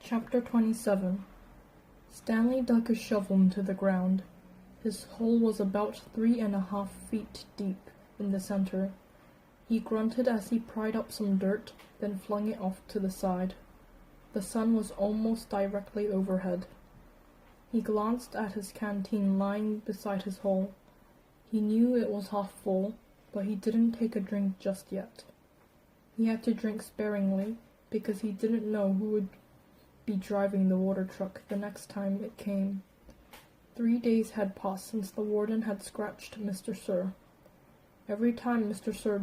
Chapter 27. Stanley dug his shovel into the ground. His hole was about 3.5 feet deep in the center. He grunted as he pried up some dirt, then flung it off to the side. The sun was almost directly overhead. He glanced at his canteen lying beside his hole. He knew it was half full, but he didn't take a drink just yet. He had to drink sparingly because he didn't know who would be driving the water truck the next time it came. 3 days had passed since the warden had scratched Mr. Sir. Every time Mr. Sir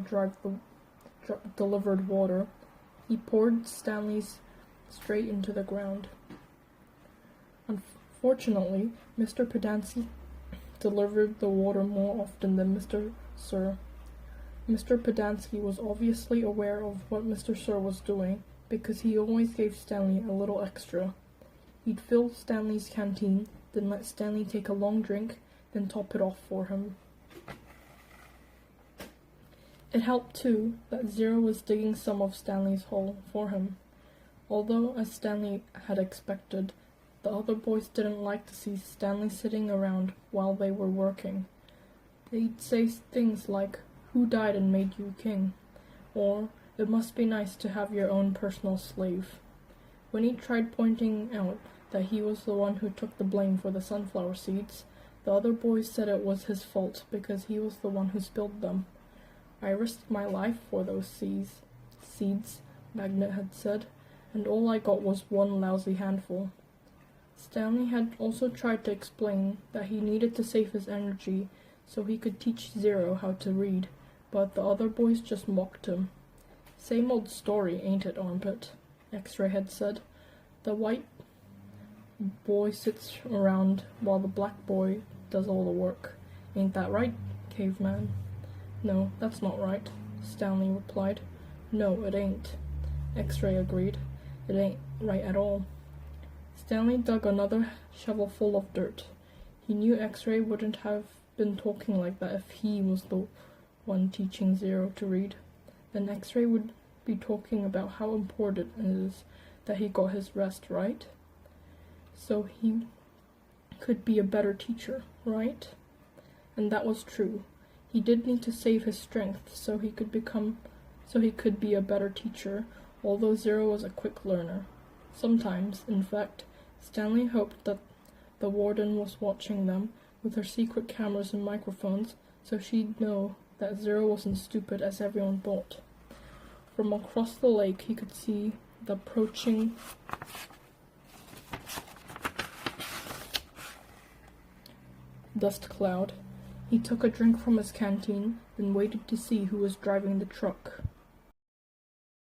delivered water, he poured Stanley's straight into the ground. Unfortunately, Mr. Pedancy delivered the water more often than Mr. Sir. Mr. Pedanski was obviously aware of what Mr. Sir was doing, because he always gave Stanley a little extra. He'd fill Stanley's canteen, then let Stanley take a long drink, then top it off for him. It helped, too, that Zero was digging some of Stanley's hole for him. Although, as Stanley had expected, the other boys didn't like to see Stanley sitting around while they were working. They'd say things like, "Who died and made you king?" or, "It must be nice to have your own personal slave." When he tried pointing out that he was the one who took the blame for the sunflower seeds, the other boys said it was his fault because he was the one who spilled them. "I risked my life for those seeds," Magnet had said, "and all I got was one lousy handful." Stanley had also tried to explain that he needed to save his energy so he could teach Zero how to read, but the other boys just mocked him. "Same old story, ain't it, Armpit?" X-Ray had said. "The white boy sits around while the black boy does all the work. Ain't that right, Caveman?" "No, that's not right," Stanley replied. "No, it ain't," X-Ray agreed. "It ain't right at all." Stanley dug another shovelful of dirt. He knew X-Ray wouldn't have been talking like that if he was the one teaching Zero to read. Then X-Ray would be talking about how important it is that he got his rest, right? So he could be a better teacher, right? And that was true. He did need to save his strength so he could be a better teacher, although Zero was a quick learner. Sometimes, in fact, Stanley hoped that the warden was watching them with her secret cameras and microphones so she'd know that Zero wasn't stupid as everyone thought. From across the lake he could see the approaching dust cloud. He took a drink from his canteen, then waited to see who was driving the truck.